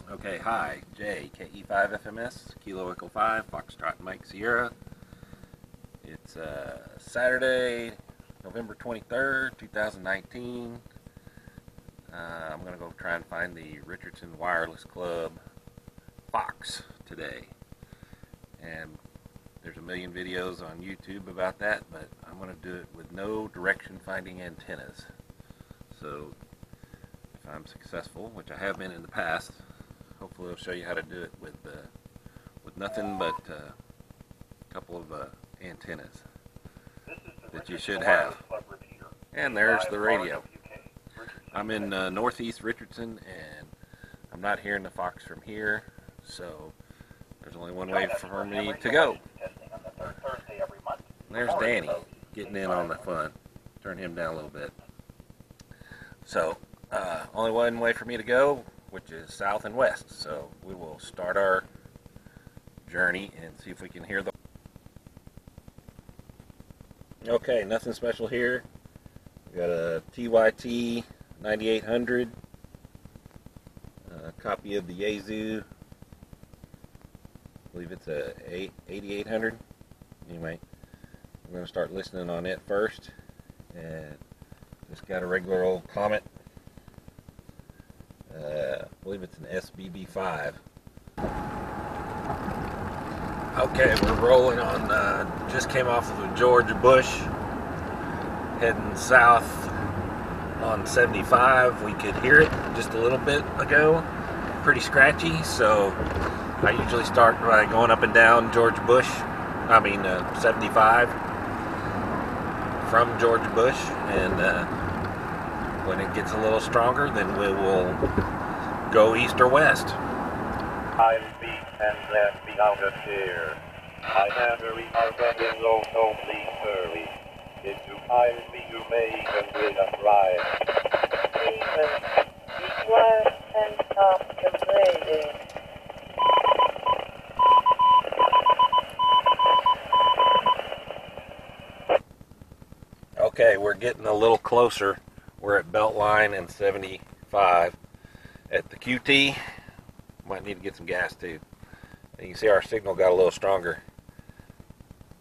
Okay, hi, Jay, KE5FMS, Kilo Echo 5, Foxtrot Mike Sierra. It's Saturday, November 23rd, 2019. I'm going to go try and find the Richardson Wireless Klub Fox today. And there's a million videos on YouTube about that, but I'm going to do it with no direction finding antennas. So if I'm successful, which I have been in the past, hopefully I'll show you how to do it with nothing but a couple of antennas that you should have. And there's the radio. I'm in northeast Richardson, and I'm not hearing the Fox from here, so there's only one way for me to go. And there's Danny getting in on the fun. Turn him down a little bit. So only one way for me to go, which is south and west. So we will start our journey and see if we can hear the... Okay, nothing special here. We got a TYT 9800, a copy of the Yazoo, I believe it's a 8800. Anyway, I'm going to start listening on it first, and just got a regular old Comet. I believe it's an SBB5. Okay, we're rolling on, just came off of a George Bush, heading south on 75. We could hear it just a little bit ago, pretty scratchy, so I usually start by going up and down George Bush, 75 from George Bush, and when it gets a little stronger, then we will go east or west. I'll be and let me out of here. I am very organic, so please hurry. Into I'll be you make and with a ride. Even be quiet and stop complaining. Okay, we're getting a little closer. We're at Beltline and 75 at the QT. Might need to get some gas too. You can see our signal got a little stronger.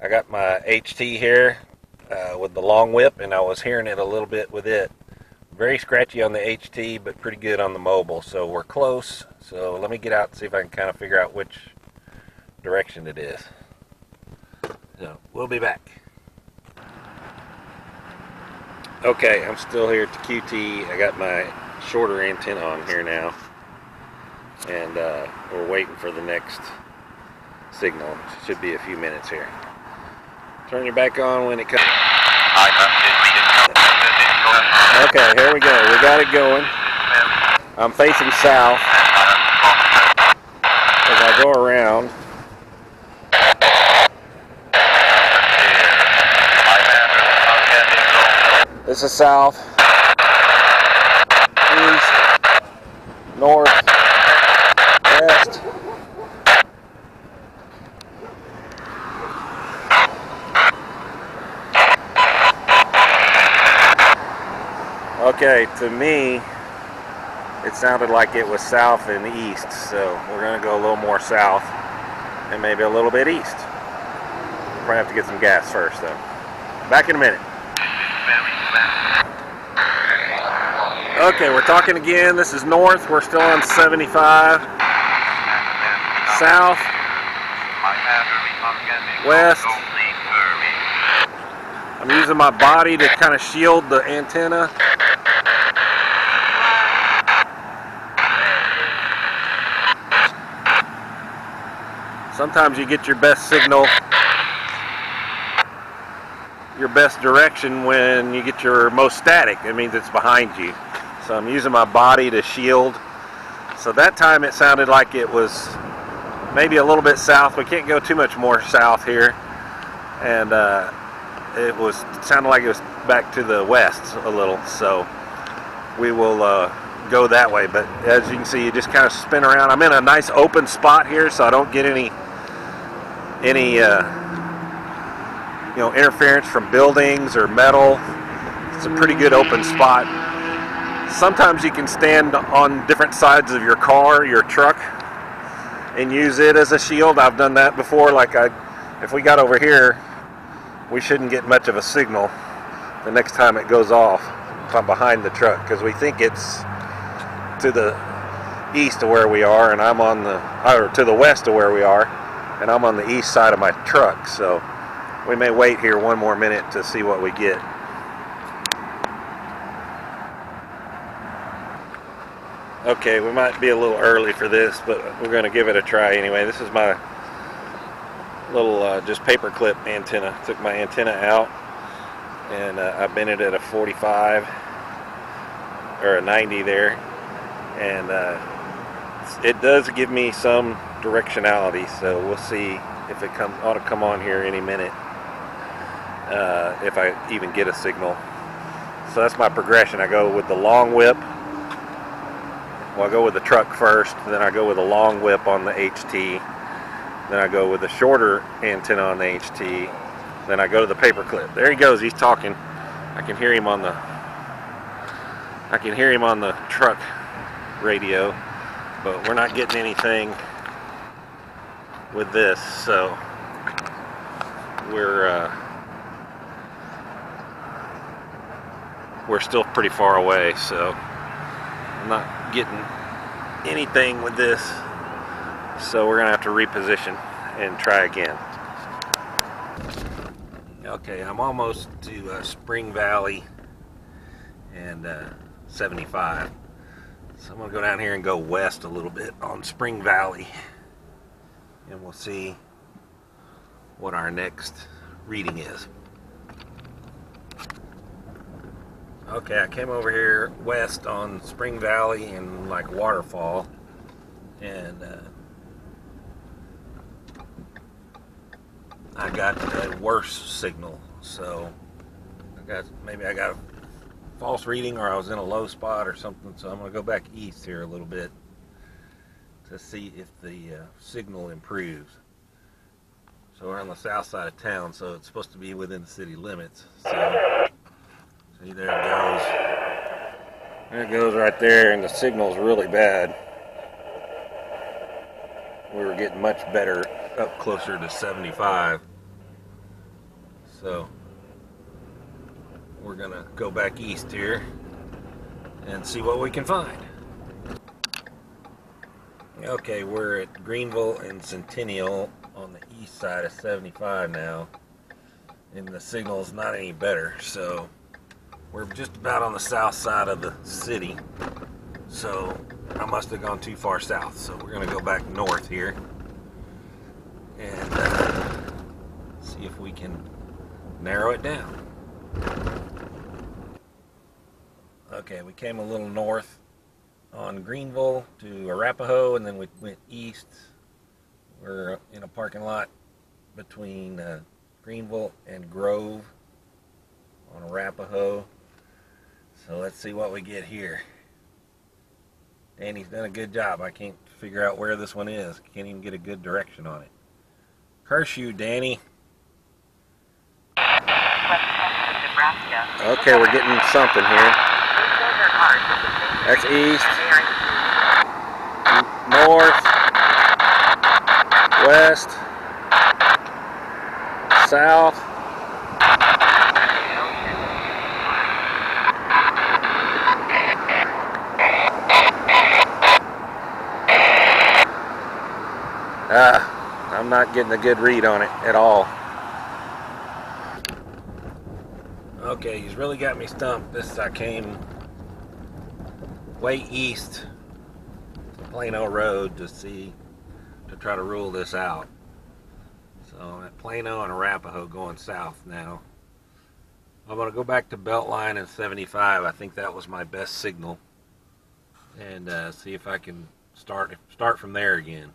I got my HT here with the long whip, and I was hearing it a little bit with it. Very scratchy on the HT, but pretty good on the mobile. So we're close. So let me get out and see if I can kind of figure out which direction it is. So we'll be back. Okay, I'm still here at the QT. I got my shorter antenna on here now, and we're waiting for the next signal. It should be a few minutes here. Turn your back on when it comes. Okay, here we go. We got it going. I'm facing south as I go around. This is south, east, north, west. Okay, to me, it sounded like it was south and east, so we're going to go a little more south and maybe a little bit east. We'll probably have to get some gas first, though. Back in a minute. Okay, we're talking again. This is north. We're still on 75. South. West. I'm using my body to kind of shield the antenna. Sometimes you get your best signal, your best direction when you get your most static. It means it's behind you. So I'm using my body to shield. So that time it sounded like it was maybe a little bit south. We can't go too much more south here. And it sounded like it was back to the west a little. So we will go that way. But as you can see, you just kind of spin around. I'm in a nice open spot here, so I don't get any interference from buildings or metal. It's a pretty good open spot. sometimes you can stand on different sides of your car, your truck, and use it as a shield. I've done that before. If we got over here, we shouldn't get much of a signal the next time it goes off from behind the truck, because we think it's to the east of where we are, and I'm on or to the west of where we are, and I'm on the east side of my truck. So we may wait here one more minute to see what we get. Okay, we might be a little early for this, but we're going to give it a try anyway. This is my little just paper clip antenna. Took my antenna out, and I bent it at a 45 or a 90 there, and it does give me some directionality, so we'll see if it ought to come on here any minute, if I even get a signal. So that's my progression. I go with the long whip. Well, I go with the truck first, then I go with a long whip on the HT, then I go with the shorter antenna on the HT, then I go to the paper clip. There he goes, he's talking. I can hear him on the truck radio, but we're not getting anything with this, so we're still pretty far away, so I'm not getting anything with this, so we're gonna have to reposition and try again. Okay, I'm almost to Spring Valley and 75, so I'm gonna go down here and go west a little bit on Spring Valley, and we'll see what our next reading is. Okay, I came over here west on Spring Valley and Waterfall, and I got a worse signal. So maybe I got a false reading, or I was in a low spot or something. So I'm going to go back east here a little bit to see if the signal improves. So we're on the south side of town, so it's supposed to be within the city limits. So see, there it goes. There it goes right there, and the signal's really bad. We were getting much better up closer to 75. So we're gonna go back east here and see what we can find. Okay, we're at Greenville and Centennial on the east side of 75 now, and the signal's not any better, so we're just about on the south side of the city, so I must have gone too far south. So we're going to go back north here and see if we can narrow it down. Okay, we came a little north on Greenville to Arapahoe, and then we went east. We're in a parking lot between Greenville and Grove on Arapahoe. So let's see what we get here. Danny's done a good job. I can't figure out where this one is. Can't even get a good direction on it. Curse you, Danny. Okay, we're getting something here. That's east, north, west, south. I'm not getting a good read on it at all. Okay, he's really got me stumped. I came way east to Plano Road to try to rule this out. So I'm at Plano and Arapahoe going south now. I'm going to go back to Beltline and 75. I think that was my best signal, and see if I can start from there again.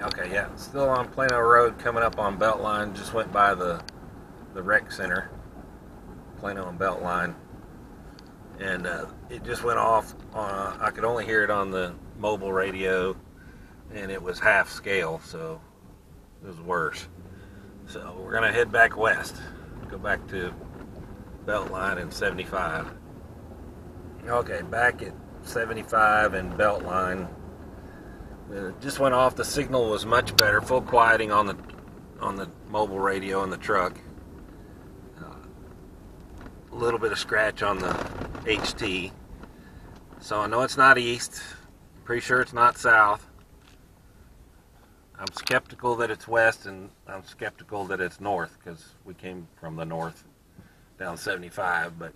Okay, yeah, still on Plano Road, coming up on Beltline. Just went by the rec center, Plano and Beltline, and it just went off on, I could only hear it on the mobile radio, and it was half scale, so it was worse. So we're gonna head back west, go back to Beltline and 75. Okay, back at 75 and Beltline. Just went off. The signal was much better. Full quieting on the mobile radio in the truck. A little bit of scratch on the HT. So I know it's not east. Pretty sure it's not south. I'm skeptical that it's west, and I'm skeptical that it's north because we came from the north down 75. But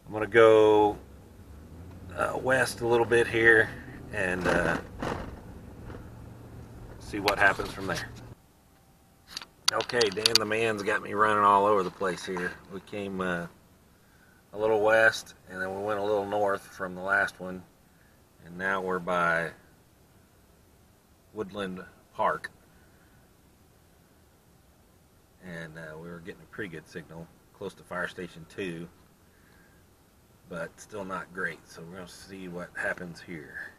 I'm going to go west a little bit here and see what happens from there. Okay, Dan the man's got me running all over the place here. We came a little west, and then we went a little north from the last one, and now we're by Woodland Park, and we were getting a pretty good signal close to Fire Station 2, but still not great, so we're going to see what happens here.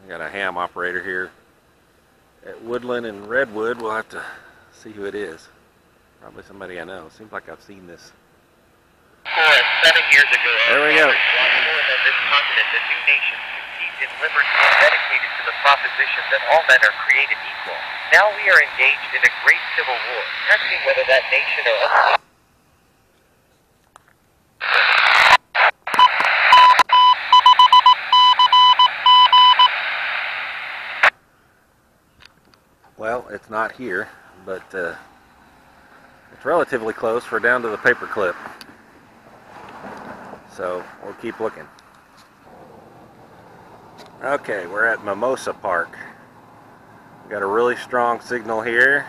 I got a ham operator here at Woodland and Redwood. We'll have to see who it is. Probably somebody I know. Seems like I've seen this. 7 years ago, there we go. On this continent, a new nation conceived in liberty and dedicated to the proposition that all men are created equal. Now we are engaged in a great civil war, testing whether that nation or other. Well, it's not here, but it's relatively close. We're down to the paperclip, so we'll keep looking. Okay, we're at Mimosa Park. We got a really strong signal here.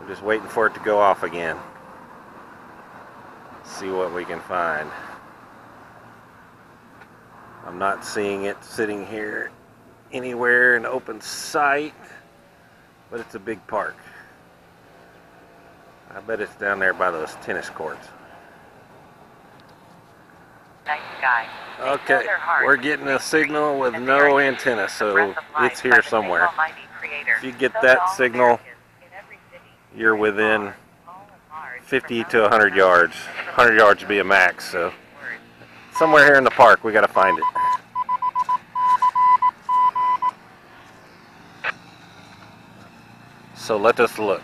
We're just waiting for it to go off again. See what we can find. I'm not seeing it sitting here anywhere in open sight, but it's a big park. I bet it's down there by those tennis courts. Nice guy. Okay, we're getting a signal with no antenna, so it's here somewhere. If you get that signal, you're within 50 to 100 yards. 100 yards would be a max, so somewhere here in the park, we got to find it. So let us look.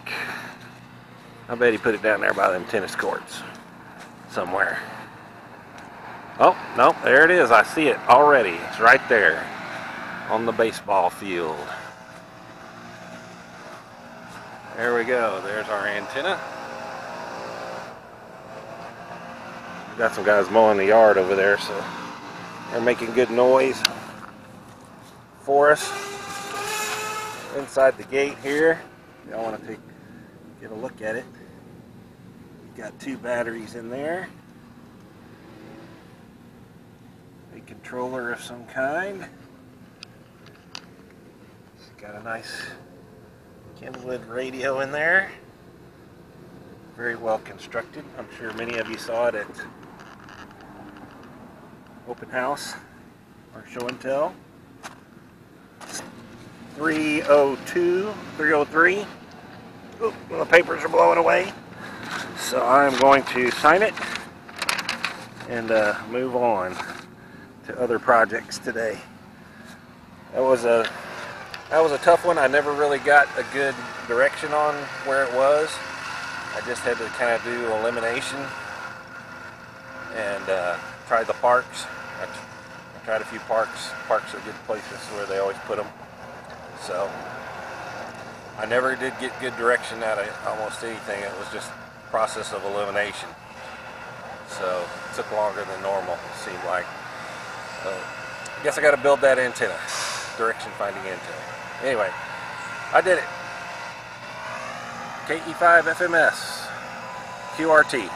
I bet he put it down there by them tennis courts somewhere. Oh, no, there it is. I see it already. It's right there on the baseball field. There we go. There's our antenna. Got some guys mowing the yard over there, so they're making good noise for us. Inside the gate here, y'all want to get a look at it. We've got 2 batteries in there. A controller of some kind. It's got a nice Kenwood radio in there. Very well constructed. I'm sure many of you saw it at open house or show and tell. 302, 303. Oop, the papers are blowing away. So I'm going to sign it and move on to other projects today. That was a tough one. I never really got a good direction on where it was. I just had to kind of do elimination and try the parks. I tried a few parks. Parks are good places where they always put them. So I never did get good direction out of almost anything. It was just process of elimination. So it took longer than normal, it seemed like. I guess I got to build that antenna, direction finding antenna. Anyway, I did it. KE5 FMS QRT.